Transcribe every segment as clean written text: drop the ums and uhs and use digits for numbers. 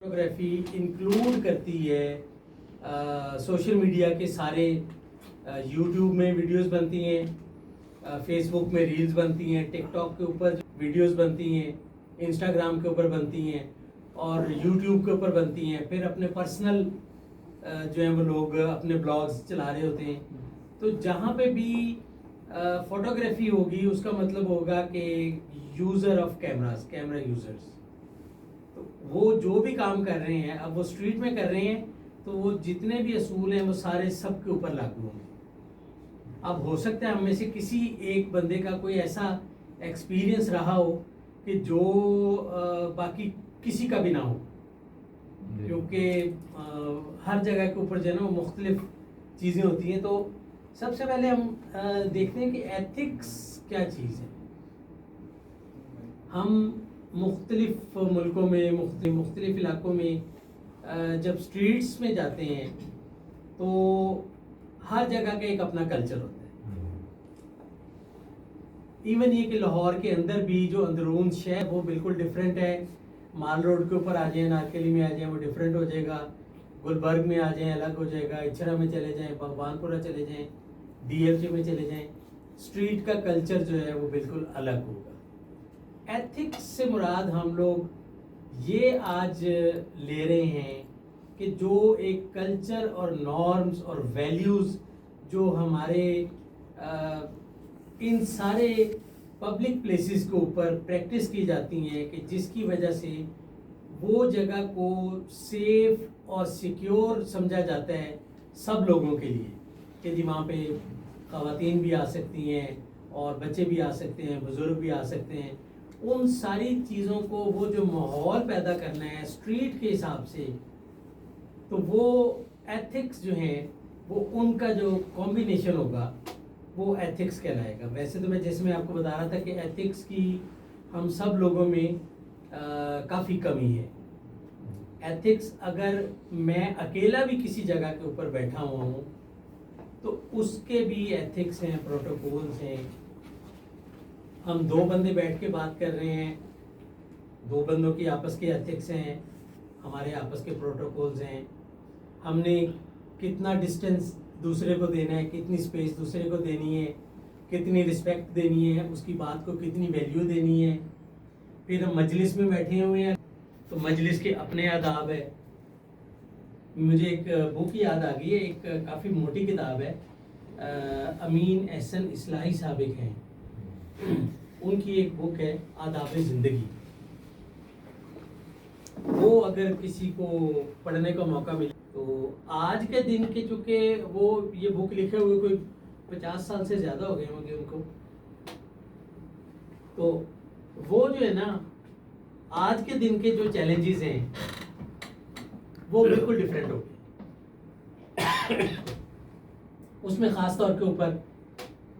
Photography include کرتی ہے social media کے سارے یوٹیوب میں ویڈیوز بنتی ہیں, فیس بک میں ریلز بنتی ہیں, ٹک ٹاک کے اوپر ویڈیوز بنتی ہیں, انسٹاگرام کے اوپر بنتی ہیں اور یوٹیوب کے اوپر بنتی ہیں. پھر اپنے پرسنل جو ہیں وہ لوگ اپنے بلاگز چلا رہے ہوتے ہیں. تو جہاں پہ بھی فوٹوگرافی ہوگی اس کا مطلب ہوگا کہ user of cameras, camera users, تو وہ جو بھی کام کر رہے ہیں اب وہ اسٹریٹ میں کر رہے ہیں تو وہ جتنے بھی اصول ہیں وہ سارے سب کے اوپر لاگو ہوں گے. اب ہو سکتا ہے ہم میں سے کسی ایک بندے کا کوئی ایسا ایکسپیرینس رہا ہو کہ جو باقی کسی کا بھی نہ ہو, کیونکہ ہر جگہ کے اوپر جو ہے نا وہ مختلف چیزیں ہوتی ہیں. تو سب سے پہلے ہم دیکھتے ہیں کہ ایتھکس کیا چیز ہے. ہم مختلف ملکوں میں مختلف علاقوں میں جب اسٹریٹس میں جاتے ہیں تو ہر جگہ کا ایک اپنا کلچر ہوتا ہے. ایون یہ کہ لاہور کے اندر بھی جو اندرون شہر وہ بالکل ڈفرینٹ ہے. مال روڈ کے اوپر آ جائیں, نارکلی میں آ جائیں, وہ ڈفرینٹ ہو جائے گا. گلبرگ میں آ جائیں الگ ہو جائے گا. اچھرا میں چلے جائیں, بھگوان پورہ چلے جائیں, ڈی ایف جے میں چلے جائیں, اسٹریٹ کا کلچر جو ہے وہ بالکل الگ ہوگا. ایتھکس سے مراد ہم لوگ یہ آج لے رہے ہیں کہ جو ایک کلچر اور نارمز اور ویلیوز جو ہمارے ان سارے پبلک پلیسز کے اوپر پریکٹس کی جاتی ہیں کہ جس کی وجہ سے وہ جگہ کو سیف اور سیکیور سمجھا جاتا ہے سب لوگوں کے لیے, کہ جی وہاں پہ خواتین بھی آ سکتی ہیں اور بچے بھی آ سکتے ہیں, بزرگ بھی آ سکتے ہیں. ان ساری چیزوں کو وہ جو ماحول پیدا کرنا ہے اسٹریٹ کے حساب سے, تو وہ ایتھکس جو ہیں وہ ان کا جو کمبینیشن ہوگا وہ ایتھکس کہلائے گا. ویسے تو میں جیسے میں آپ کو بتا رہا تھا کہ ایتھکس کی ہم سب لوگوں میں کافی کمی ہے. ایتھکس اگر میں اکیلا بھی کسی جگہ کے اوپر بیٹھا ہوا ہوں تو اس کے بھی ایتھکس ہیں, پروٹوکولز ہیں. ہم دو بندے بیٹھ کے بات کر رہے ہیں, دو بندوں کی آپس کے ایتھکس ہیں, ہمارے آپس کے پروٹوکولز ہیں. ہم نے کتنا ڈسٹینس دوسرے کو دینا ہے, کتنی اسپیس دوسرے کو دینی ہے, کتنی رسپیکٹ دینی ہے, اس کی بات کو کتنی ویلیو دینی ہے. پھر ہم مجلس میں بیٹھے ہوئے ہیں تو مجلس کے اپنے آداب ہے. مجھے ایک بک یاد آ گئی ہے, ایک کافی موٹی کتاب ہے, امین احسن اصلاحی صاحب ایک ہیں, ان کی ایک بک ہے آداب زندگی. وہ اگر کسی کو پڑھنے کا موقع ملے تو آج کے دن کے, چونکہ وہ یہ بک لکھے ہوئے کوئی 50 سال سے زیادہ ہو گئے ہوں گے ان کو, تو وہ جو ہے نا آج کے دن کے جو چیلنجز ہیں وہ بالکل ڈفرینٹ ہو گئے. اس میں خاص طور کے اوپر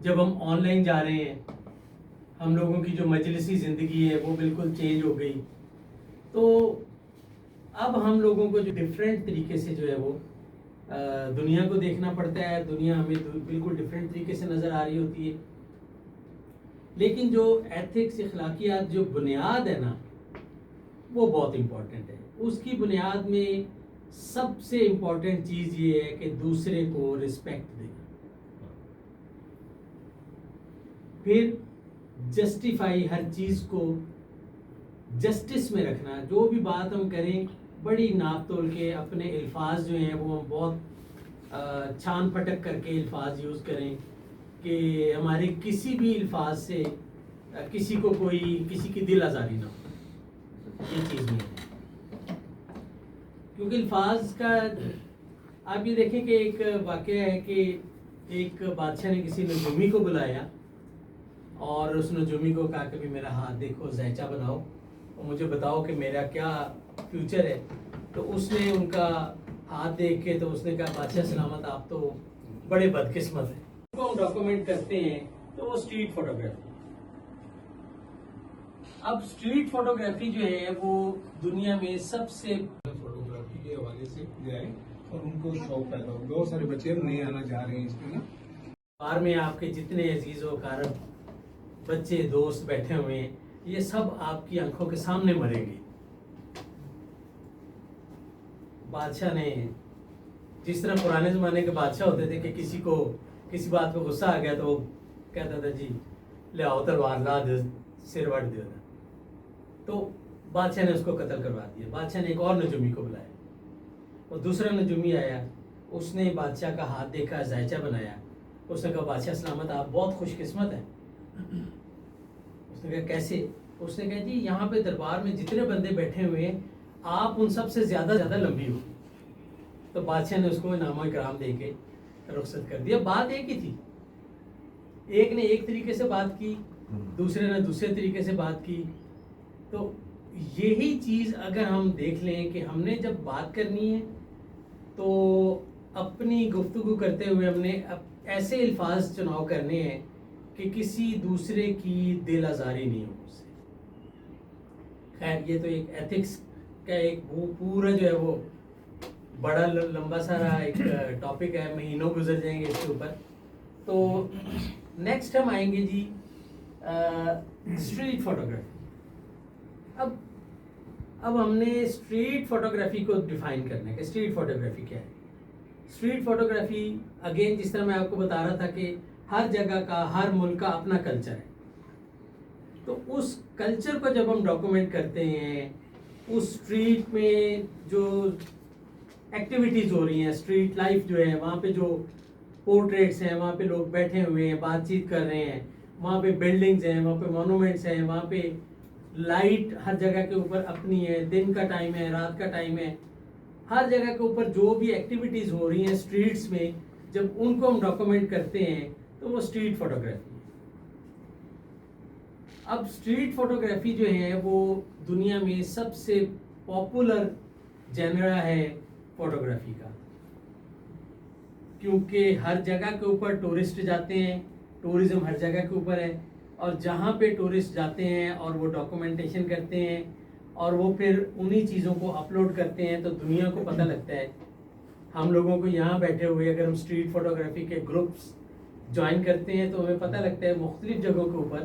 جب ہم آن لائن جا رہے ہیں, ہم لوگوں کی جو مجلسی زندگی ہے وہ بالکل چینج ہو گئی. تو اب ہم لوگوں کو جو ڈفرینٹ طریقے سے جو ہے وہ دنیا کو دیکھنا پڑتا ہے. دنیا ہمیں بالکل ڈفرینٹ طریقے سے نظر آ رہی ہوتی ہے. لیکن جو ایتھکس, اخلاقیات, جو بنیاد ہے نا وہ بہت امپورٹنٹ ہے. اس کی بنیاد میں سب سے امپورٹنٹ چیز یہ ہے کہ دوسرے کو رسپیکٹ دینا, پھر جسٹیفائی, ہر چیز کو جسٹس میں رکھنا. جو بھی بات ہم کریں بڑی ناپ تول کے, اپنے الفاظ جو ہیں وہ ہم بہت چھان پھٹک کر کے الفاظ یوز کریں کہ ہمارے کسی بھی الفاظ سے کسی کو کوئی کسی کی دل آزاری نہ ہو. یہ چیز نہیں ہے, کیونکہ الفاظ کا آپ یہ دیکھیں کہ ایک واقعہ ہے کہ ایک بادشاہ نے کسی نجومی کو بلایا اور اس نجومی کو کہا کہ بھی میرا ہاتھ دیکھو, زیچہ بناؤ اور مجھے بتاؤ کہ میرا کیا فیوچر ہے. تو اس نے ان کا ہاتھ دیکھ کے تو اس نے کہا بادشاہ سلامت, آپ تو بڑے بدقسمت ہیں. ان کو ہم ڈاکومنٹ کرتے ہیں تو وہ اسٹریٹ فوٹوگرافی. اب اسٹریٹ فوٹوگرافی جو ہے وہ دنیا میں سب سے فوٹوگرافی کے حوالے سے جائے اور ان کو شوق پیدا ہو. بہت سارے بچے نہیں آنا چاہ رہے ہیں اس میں نا. بار میں آپ کے جتنے عزیز و اقارب, بچے, دوست بیٹھے ہوئے ہیں, یہ سب آپ کی آنکھوں کے سامنے مریں گے. بادشاہ نے جس طرح پرانے زمانے کے بادشاہ ہوتے تھے کہ کسی کو کسی بات پہ غصہ آ گیا تو وہ کہتا تھا جی لے آؤ تلوار لا دے سر وٹ دے. تو بادشاہ نے اس کو قتل کروا دیا. بادشاہ نے ایک اور نجومی کو بلایا. وہ دوسرا نجومی آیا, اس نے بادشاہ کا ہاتھ دیکھا, ذائچہ بنایا. اس نے کہا بادشاہ سلامت, آپ بہت خوش قسمت ہیں. اس نے کہا کیسے؟ اس نے کہا جی یہاں پہ دربار میں جتنے بندے بیٹھے ہوئے ہیں آپ ان سب سے زیادہ لمبی ہو. تو بادشاہ نے اس کو انعام و اکرام دے کے رخصت کر دیا. بات ایک ہی تھی, ایک نے ایک طریقے سے بات کی, دوسرے نے دوسرے طریقے سے بات کی. تو یہی چیز اگر ہم دیکھ لیں کہ ہم نے جب بات کرنی ہے تو اپنی گفتگو کرتے ہوئے ہم نے ایسے الفاظ چناؤ کرنے ہیں کہ کسی دوسرے کی دل آزاری نہیں ہو اس سے. خیر یہ تو ایک ایتھکس کا ایک پورا جو ہے وہ بڑا لمبا سارا ایک ٹاپک ہے, مہینوں گزر جائیں گے اس کے اوپر. تو نیکسٹ ہم آئیں گے جی اسٹریٹ فوٹوگرافی. اب ہم نے اسٹریٹ فوٹوگرافی کو ڈیفائن کرنا ہے کہ اسٹریٹ فوٹوگرافی کیا ہے. اسٹریٹ فوٹوگرافی اگین جس طرح میں آپ کو بتا رہا تھا کہ ہر جگہ کا, ہر ملک کا اپنا کلچر ہے. تو اس کلچر کو جب ہم ڈاکومنٹ کرتے ہیں, اس اسٹریٹ میں جو ایکٹیویٹیز ہو رہی ہیں, اسٹریٹ لائف جو ہے, وہاں پہ جو پورٹریٹس ہیں, وہاں پہ لوگ بیٹھے ہوئے ہیں, بات چیت کر رہے ہیں, وہاں پہ بلڈنگز ہیں, وہاں پہ مونومنٹس ہیں, وہاں پہ لائٹ ہر جگہ کے اوپر اپنی ہے, دن کا ٹائم ہے, رات کا ٹائم ہے, ہر جگہ کے اوپر جو بھی ایکٹیویٹیز ہو رہی ہیں اسٹریٹس میں, جب ان کو ہم ڈاکومنٹ کرتے ہیں تو وہ اسٹریٹ فوٹوگرافی ہے. اب اسٹریٹ فوٹوگرافی جو ہے وہ دنیا میں سب سے پاپولر جنرا ہے فوٹوگرافی کا, کیونکہ ہر جگہ کے اوپر ٹورسٹ جاتے ہیں, ٹورزم ہر جگہ کے اوپر ہے, اور جہاں پہ ٹورسٹ جاتے ہیں اور وہ ڈاکومنٹیشن کرتے ہیں اور وہ پھر انہی چیزوں کو اپلوڈ کرتے ہیں تو دنیا کو پتہ لگتا ہے. ہم لوگوں کو یہاں بیٹھے ہوئے اگر ہم اسٹریٹ فوٹوگرافی کے گروپس جوائن کرتے ہیں تو ہمیں پتہ لگتا ہے مختلف جگہوں کے اوپر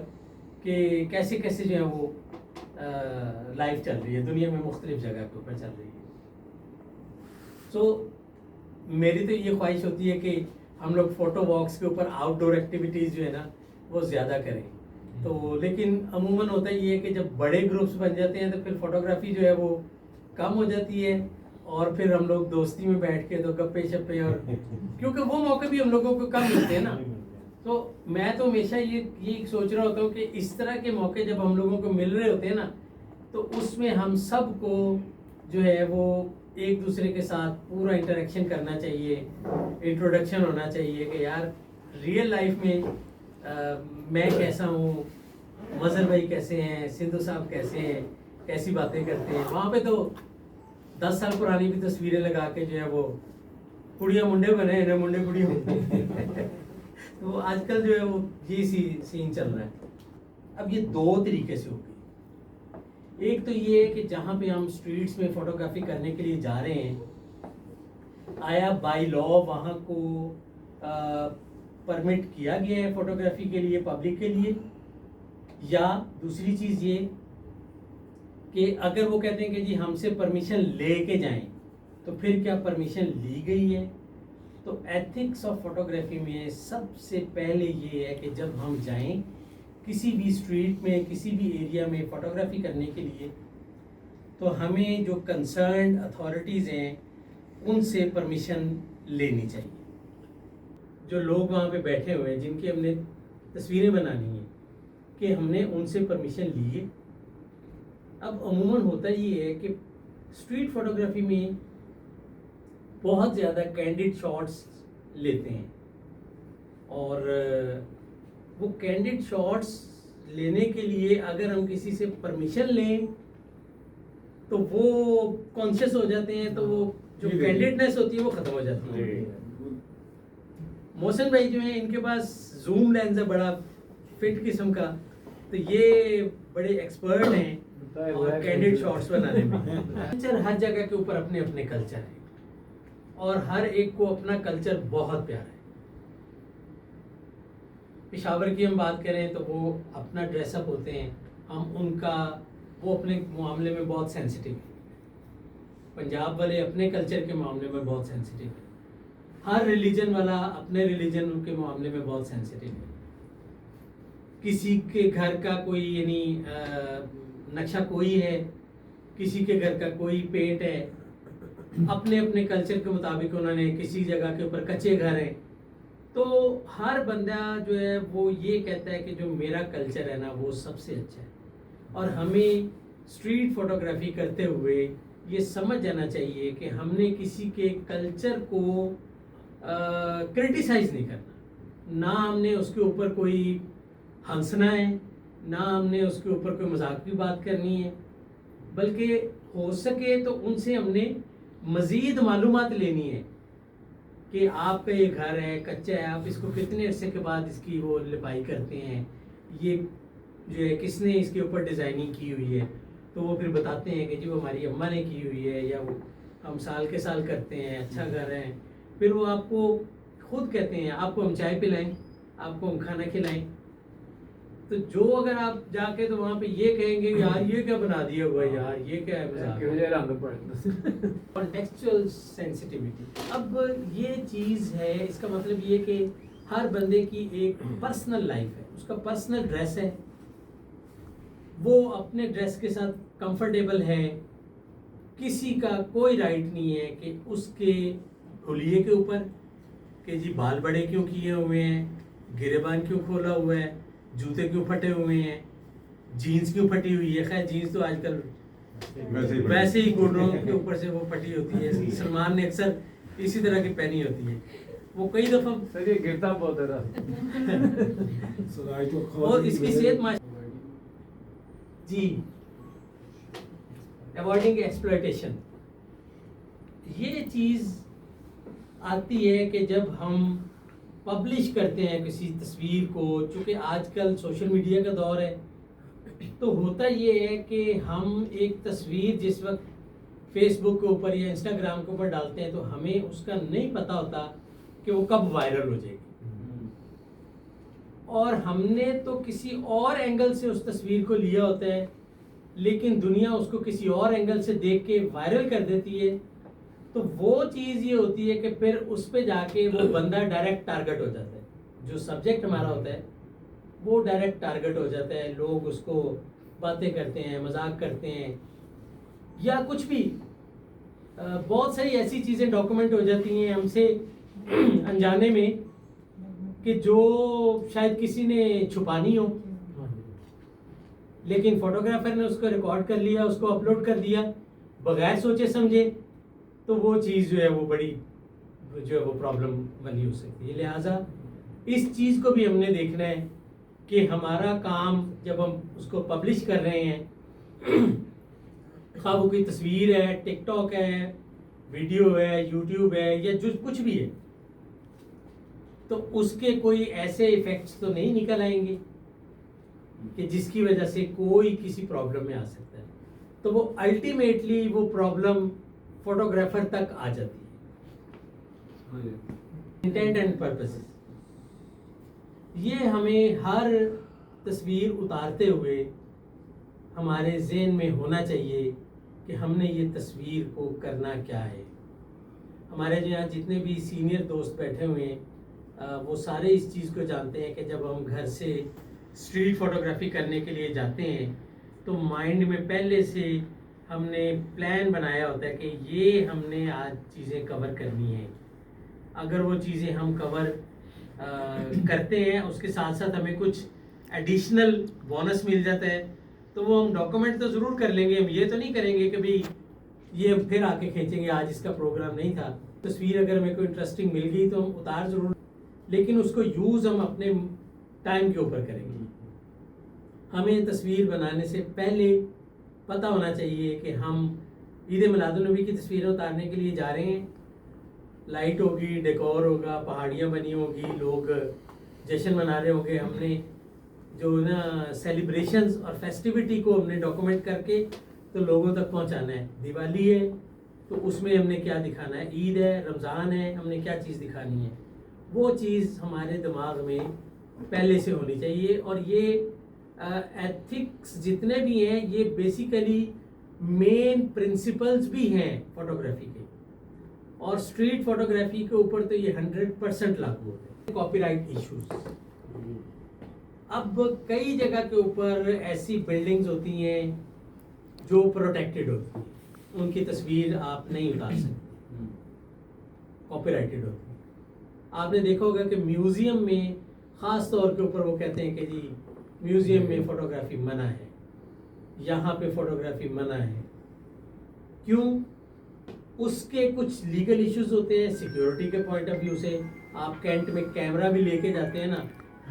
کہ کیسے کیسے جو ہے وہ لائف چل رہی ہے دنیا میں, مختلف جگہ کے اوپر چل رہی ہے. سو میری تو یہ خواہش ہوتی ہے کہ ہم لوگ فوٹو واکس کے اوپر آؤٹ ڈور ایکٹیویٹیز جو ہے نا وہ زیادہ کریں. تو لیکن عموماً ہوتا یہ ہے کہ جب بڑے گروپس بن جاتے ہیں تو پھر فوٹوگرافی جو ہے وہ کم ہو جاتی ہے, اور پھر ہم لوگ دوستی میں بیٹھ کے تو گپے شپے, اور کیونکہ وہ موقع بھی ہم لوگوں کو کم ملتے ہیں نا. تو میں تو ہمیشہ یہ سوچ رہا ہوتا ہوں کہ اس طرح کے موقع جب ہم لوگوں کو مل رہے ہوتے ہیں نا تو اس میں ہم سب کو جو ہے وہ ایک دوسرے کے ساتھ پورا انٹریکشن کرنا چاہیے, انٹروڈکشن ہونا چاہیے کہ یار ریئل لائف میں میں کیسا ہوں, مظہر بھائی کیسے ہیں, سندھو صاحب کیسے ہیں, کیسی باتیں کرتے ہیں. وہاں پہ تو 10 سال پرانی بھی تصویریں لگا کے جو ہے وہ کڑیاں منڈے بنے ہیں, منڈے کڑی ہوتے. تو آج کل جو ہے وہ یہ سین چل رہا ہے. اب یہ دو طریقے سے ہوگی. ایک تو یہ ہے کہ جہاں پہ ہم اسٹریٹس میں فوٹوگرافی کرنے کے لیے جا رہے ہیں, آیا بائی لا وہاں کو پرمٹ کیا گیا ہے فوٹوگرافی کے لیے, پبلک کے لیے, یا دوسری چیز یہ کہ اگر وہ کہتے ہیں کہ جی ہم سے پرمیشن لے کے جائیں تو پھر کیا پرمیشن لی گئی ہے. تو ایتھکس آف فوٹوگرافی میں سب سے پہلے یہ ہے کہ جب ہم جائیں کسی بھی اسٹریٹ میں, کسی بھی ایریا میں فوٹوگرافی کرنے کے لیے, تو ہمیں جو کنسرنڈ اتھارٹیز ہیں ان سے پرمیشن لینی چاہیے. جو لوگ وہاں پہ بیٹھے ہوئے ہیں جن کی ہم نے تصویریں بنانی ہیں کہ ہم نے ان سے پرمیشن لی ہے. اب عموماً ہوتا یہ ہے کہ اسٹریٹ فوٹوگرافی میں بہت زیادہ کینڈڈ شاٹس لیتے ہیں, اور وہ کینڈڈ شاٹس لینے کے لیے اگر ہم کسی سے پرمیشن لیں تو وہ کانشیس ہو جاتے ہیں, تو وہ جو کینڈڈنیس ہوتی ہے وہ ختم ہو جاتی ہے. محسن بھائی جو ہیں ان کے پاس زوم لینس ہے بڑا فٹ قسم کا, تو یہ بڑے ایکسپرٹ ہیں اور کینڈڈ شاٹس بنانے میں. کلچر ہر جگہ کے اوپر اپنے اپنے کلچر ہیں, اور ہر ایک کو اپنا کلچر بہت پیارا ہے. پشاور کی ہم بات کریں تو وہ اپنا ڈریس اپ ہوتے ہیں, ہم ان کا وہ اپنے معاملے میں بہت سینسٹیو ہیں. پنجاب والے اپنے کلچر کے معاملے میں بہت سینسیٹیو ہے. ہر ریلیجن والا اپنے ریلیجن کے معاملے میں بہت سینسیٹیو ہے. کسی کے گھر کا کوئی یعنی نقشہ کوئی ہے, کسی کے گھر کا کوئی پینٹ ہے, اپنے اپنے کلچر کے مطابق انہوں نے کسی جگہ کے اوپر کچے گھر ہیں. تو ہر بندہ جو ہے وہ یہ کہتا ہے کہ جو میرا کلچر ہے نا وہ سب سے اچھا ہے. اور ہمیں اسٹریٹ فوٹوگرافی کرتے ہوئے یہ سمجھ جانا چاہیے کہ ہم نے کسی کے کلچر کو کرٹیسائز نہیں کرنا, نہ ہم نے اس کے اوپر کوئی ہنسنا ہے, نہ ہم نے اس کے اوپر کوئی مذاق کی بات کرنی ہے, بلکہ ہو سکے تو ان سے ہم نے مزید معلومات لینی ہے کہ آپ کا یہ گھر ہے کچا ہے, آپ اس کو کتنے عرصے کے بعد اس کی وہ لپائی کرتے ہیں, یہ جو ہے کس نے اس کے اوپر ڈیزائننگ کی ہوئی ہے. تو وہ پھر بتاتے ہیں کہ جی وہ ہماری اماں نے کی ہوئی ہے, یا وہ ہم سال کے سال کرتے ہیں, اچھا گھر ہے. پھر وہ آپ کو خود کہتے ہیں آپ کو ہم چائے پلائیں, آپ کو ہم کھانا کھلائیں. تو جو اگر آپ جا کے تو وہاں پہ یہ کہیں گے یار یہ کیا بنا دیا ہوا ہے, یار یہ کیا ہے, کانٹیکسچوئل سینسٹیوٹی. اب یہ چیز ہے, اس کا مطلب یہ کہ ہر بندے کی ایک پرسنل لائف ہے, اس کا پرسنل ڈریس ہے, وہ اپنے ڈریس کے ساتھ کمفرٹیبل ہے. کسی کا کوئی رائٹ نہیں ہے کہ اس کے حلیے کے اوپر کہ جی بال بڑے کیوں کیے ہوئے ہیں, گریبان کیوں کھولا ہوا ہے, جوتے کیوں پھٹے ہوئے ہیں, جینس کیوں پھٹی ہوئی ہے. خیر جینس تو آج کل ویسے ہی گھٹنوں کے اوپر سے وہ پھٹی ہوتی ہے. سلمان نے اکثر اسی طرح کی پہنی ہوتی ہے. وہ کئی دفعہ گرتا بہت ہے. اور اس کی صحت جی اوائڈنگ ایکسپلائٹیشن, یہ چیز آتی ہے کہ جب ہم پبلش کرتے ہیں کسی تصویر کو, چونکہ آج کل سوشل میڈیا کا دور ہے, تو ہوتا یہ ہے کہ ہم ایک تصویر جس وقت فیس بک کے اوپر یا انسٹاگرام کے اوپر ڈالتے ہیں تو ہمیں اس کا نہیں پتہ ہوتا کہ وہ کب وائرل ہو جائے گی. اور ہم نے تو کسی اور اینگل سے اس تصویر کو لیا ہوتا ہے, لیکن دنیا اس کو کسی اور اینگل سے دیکھ کے وائرل کر دیتی ہے. تو وہ چیز یہ ہوتی ہے کہ پھر اس پہ جا کے وہ بندہ ڈائریکٹ ٹارگٹ ہو جاتا ہے. جو سبجیکٹ ہمارا ہوتا ہے وہ ڈائریکٹ ٹارگٹ ہو جاتا ہے. لوگ اس کو باتیں کرتے ہیں, مذاق کرتے ہیں, یا کچھ بھی بہت ساری ایسی چیزیں ڈاکومنٹ ہو جاتی ہیں ہم سے انجانے میں کہ جو شاید کسی نے چھپانی ہو, لیکن فوٹوگرافر نے اس کو ریکارڈ کر لیا, اس کو اپلوڈ کر دیا بغیر سوچے سمجھے, تو وہ چیز جو ہے وہ بڑی جو ہے وہ پرابلم والی ہو سکتی ہے. لہٰذا اس چیز کو بھی ہم نے دیکھنا ہے کہ ہمارا کام جب ہم اس کو پبلش کر رہے ہیں, خواہ وہ کوئی تصویر ہے, ٹک ٹاک ہے, ویڈیو ہے, یوٹیوب ہے, یا جو کچھ بھی ہے, تو اس کے کوئی ایسے ایفیکٹس تو نہیں نکل آئیں گے کہ جس کی وجہ سے کوئی کسی پرابلم میں آ سکتا ہے. تو وہ الٹیمیٹلی وہ پرابلم فوٹوگرافر تک آ جاتی ہے. انٹینٹ اینڈ پرپسز, یہ ہمیں ہر تصویر اتارتے ہوئے ہمارے ذہن میں ہونا چاہیے کہ ہم نے یہ تصویر کو کرنا کیا ہے. ہمارے یہاں جتنے بھی سینئر دوست بیٹھے ہوئے ہیں وہ سارے اس چیز کو جانتے ہیں کہ جب ہم گھر سے اسٹریٹ فوٹوگرافی کرنے کے لیے جاتے ہیں تو مائنڈ میں پہلے سے ہم نے پلان بنایا ہوتا ہے کہ یہ ہم نے آج چیزیں کور کرنی ہیں. اگر وہ چیزیں ہم کور کرتے ہیں اس کے ساتھ ساتھ ہمیں کچھ ایڈیشنل بونس مل جاتا ہے تو وہ ہم ڈاکومنٹ تو ضرور کر لیں گے. ہم یہ تو نہیں کریں گے کہ بھئی یہ پھر آ کے کھینچیں گے آج اس کا پروگرام نہیں تھا. تصویر اگر ہمیں کوئی انٹرسٹنگ مل گئی تو ہم اتار ضرور, لیکن اس کو یوز ہم اپنے ٹائم کے اوپر کریں گے. ہمیں تصویر بنانے سے پہلے پتہ ہونا چاہیے کہ ہم عید میلاد النبی کی تصویریں اتارنے کے لیے جا رہے ہیں. لائٹ ہوگی, ڈیکور ہوگا, پہاڑیاں بنی ہوگی, لوگ جشن منا رہے ہوں گے. ہم نے جو نا سیلیبریشنز اور فیسٹیوٹی کو ہم نے ڈاکومنٹ کر کے تو لوگوں تک پہنچانا ہے. دیوالی ہے تو اس میں ہم نے کیا دکھانا ہے, عید ہے, رمضان ہے, ہم نے کیا چیز دکھانی ہے, وہ چیز ہمارے دماغ میں پہلے سے ہونی چاہیے. اور یہ ایتھکس جتنے بھی ہیں یہ بیسیکلی مین پرنسپلز بھی ہیں فوٹوگرافی کے, اور اسٹریٹ فوٹوگرافی کے اوپر تو یہ 100% لاگو ہوتے ہیں. کاپی رائٹ ایشوز, اب کئی جگہ کے اوپر ایسی بلڈنگز ہوتی ہیں جو پروٹیکٹڈ ہوتی ہیں, ان کی تصویر آپ نہیں اتار سکتے, کاپی رائٹڈ ہوتی ہیں. آپ نے دیکھا ہوگا کہ میوزیم میں خاص طور کے اوپر وہ کہتے ہیں کہ جی میوزیم میں فوٹوگرافی منع ہے, یہاں پہ فوٹوگرافی منع ہے. کیوں؟ اس کے کچھ لیگل ایشوز ہوتے ہیں سیکیورٹی کے پوائنٹ آف ویو سے. آپ کینٹ میں کیمرہ بھی لے کے جاتے ہیں نا,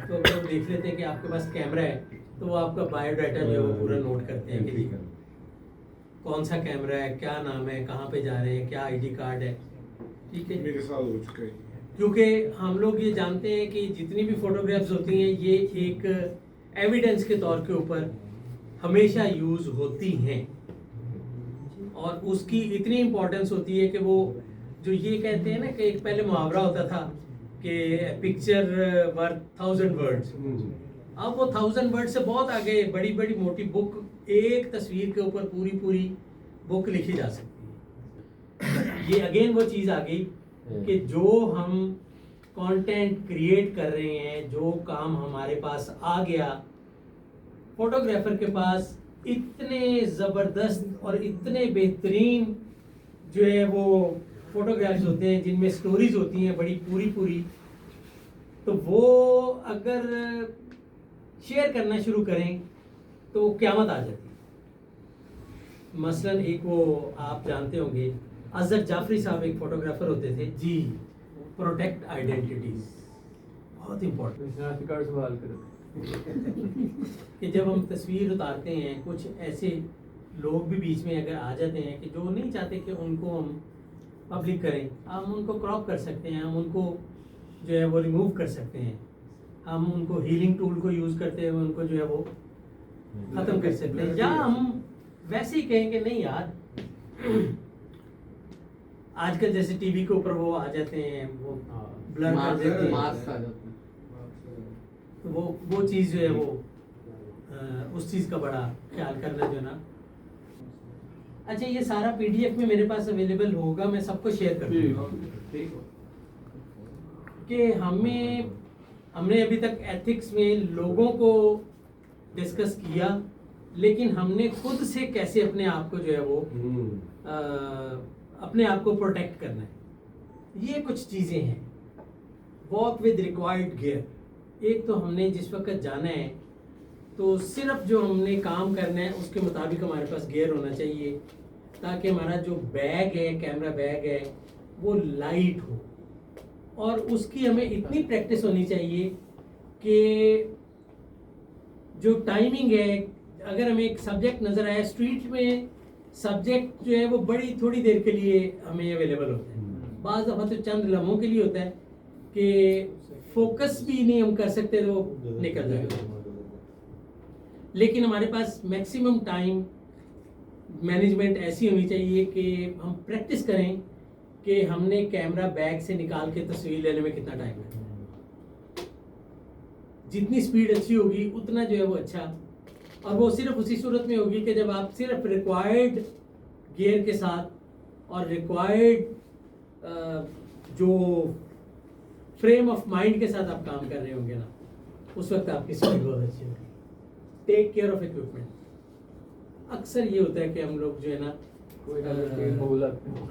تو اگر وہ دیکھ لیتے ہیں کہ آپ کے پاس کیمرہ ہے تو وہ آپ کا بایو ڈاٹا جو ہے وہ پورا نوٹ کرتے ہیں کہ جی کون سا کیمرہ ہے, کیا نام ہے, کہاں پہ جا رہے ہیں, کیا آئی ڈی کارڈ ہے. ٹھیک ہے, میرے ساتھ ہو چکا ہے. کیونکہ ہم لوگ یہ جانتے ہیں کہ جتنی بھی فوٹوگرافز ہوتی ہیں یہ ایک ایویڈنس کے طور کے اوپر ہمیشہ یوز ہوتی ہیں, اور اس کی اتنی امپورٹنس ہوتی ہے کہ وہ جو یہ کہتے ہیں نا کہ ایک پہلے محاورہ ہوتا تھا کہ پکچر ورتھ 1000 ورڈز, اب وہ 1000 ورڈ سے بہت آگے بڑی بڑی موٹی بک, ایک تصویر کے اوپر پوری بک لکھی جا سکتی ہے. یہ اگین وہ چیز آ گئی کہ جو ہم کانٹینٹ کریٹ کر رہے ہیں, جو کام ہمارے پاس آ گیا, فوٹوگرافر کے پاس اتنے زبردست اور اتنے بہترین جو ہے وہ فوٹوگرافز ہوتے ہیں جن میں سٹوریز ہوتی ہیں بڑی پوری, تو وہ اگر شیئر کرنا شروع کریں تو قیامت آ جاتی ہے. مثلا ایک وہ آپ جانتے ہوں گے اظہر جعفری صاحب ایک فوٹوگرافر ہوتے تھے جی, پروٹیکٹ آئیڈینٹیٹیز, بہت امپورٹنٹ کہ جب ہم تصویر اتارتے ہیں کچھ ایسے لوگ بھی بیچ میں اگر آ جاتے ہیں کہ جو نہیں چاہتے کہ ان کو ہم پبلک کریں, ہم ان کو کراپ کر سکتے ہیں, ہم ان کو جو ہے وہ ریموو کر سکتے ہیں, ہم ان کو ہیلنگ ٹول کو یوز کرتے ہوئے ان کو جو ہے وہ ختم کر سکتے ہیں, یا ہم ویسے ہی کہیں کہ نہیں یار آج کل جیسے ٹی وی کے اوپر وہ آ جاتے ہیں وہ بلر کر دیتے ہیں, وہ چیز جو ہے وہ اس چیز کا بڑا خیال کرنا جو ہے نا. اچھا یہ سارا پی ڈی ایف میں میرے پاس اویلیبل ہوگا, میں سب کو شیئر کر دوں گا کہ ہم نے ابھی تک ایتھکس میں لوگوں کو ڈسکس کیا, لیکن ہم نے خود سے کیسے اپنے آپ کو جو ہے وہ اپنے آپ کو پروٹیکٹ کرنا ہے. یہ کچھ چیزیں ہیں. واک ود ریکوائرڈ گیئر, ایک تو ہم نے جس وقت جانا ہے تو صرف جو ہم نے کام کرنا ہے اس کے مطابق ہمارے پاس گیئر ہونا چاہیے, تاکہ ہمارا جو بیگ ہے, کیمرہ بیگ ہے, وہ لائٹ ہو, اور اس کی ہمیں اتنی پریکٹس ہونی چاہیے کہ جو ٹائمنگ ہے, اگر ہمیں ایک سبجیکٹ نظر آیا اسٹریٹ میں, سبجیکٹ جو ہے وہ بڑی تھوڑی دیر کے لیے ہمیں اویلیبل ہوتا ہے, بعض دفعہ تو چند لمحوں کے لیے ہوتا ہے کہ فوکس بھی نہیں ہم کر سکتے تو نکل جائے گا. لیکن ہمارے پاس میکسیمم ٹائم مینجمنٹ ایسی ہونی چاہیے کہ ہم پریکٹس کریں کہ ہم نے کیمرہ بیگ سے نکال کے تصویر لینے میں کتنا ٹائم ہے. جتنی سپیڈ اچھی ہوگی اتنا جو ہے وہ اچھا, اور وہ صرف اسی صورت میں ہوگی کہ جب آپ صرف ریکوائرڈ گیئر کے ساتھ اور ریکوائرڈ جو فریم آف مائنڈ کے ساتھ آپ کام کر رہے ہوں گے نا, اس وقت آپ کی سپیڈ بہت اچھی ہوگی. Take care of equipment. اکثر یہ ہوتا ہے کہ ہم لوگ جو ہے نا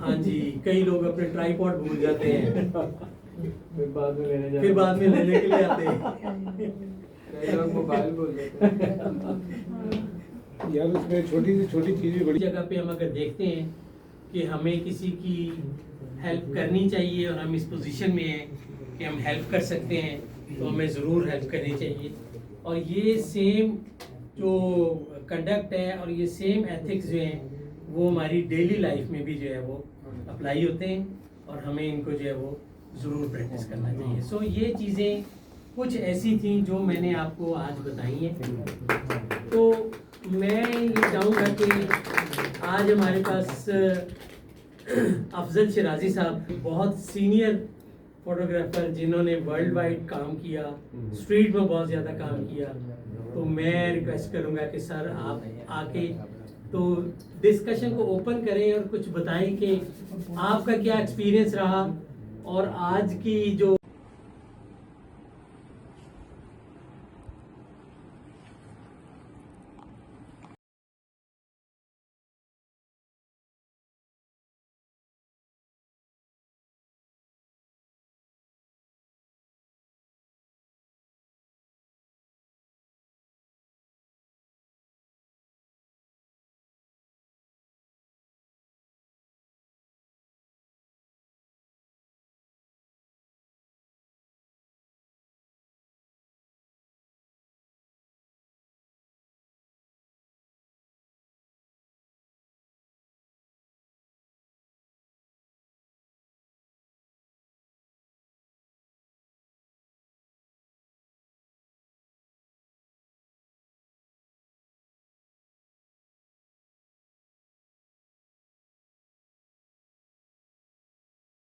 ہاں جی, کئی لوگ اپنے ٹرائی پاڈ بھول جاتے ہیں, پھر بعد میں لینے کے لیے آتے ہیں. یار اس میں چھوٹی سی چھوٹی چیز بھی بڑی جگہ پہ ہم اگر دیکھتے ہیں کہ ہمیں کسی کی ہیلپ کرنی چاہیے اور ہم اس پوزیشن میں ہیں کہ ہم ہیلپ کر سکتے ہیں, تو ہمیں ضرور ہیلپ کرنی چاہیے. اور یہ سیم جو کنڈکٹ ہے اور یہ سیم ایتھکس جو ہیں وہ ہماری ڈیلی لائف میں بھی جو ہے وہ اپلائی ہوتے ہیں, اور ہمیں ان کو جو ہے وہ ضرور پریکٹس کرنا چاہیے. سو یہ چیزیں کچھ ایسی تھیں جو میں نے آپ کو آج بتائی ہیں. تو میں یہ چاہوں گا کہ آج ہمارے پاس افضل شرازی صاحب بہت سینئر فوٹوگرافر جنہوں نے ورلڈ وائڈ کام کیا, اسٹریٹ میں بہت زیادہ کام کیا, تو میں ریکویسٹ کروں گا کہ سر آپ آ کے تو ڈسکشن کو اوپن کریں اور کچھ بتائیں کہ آپ کا کیا ایکسپیرینس رہا اور آج کی جو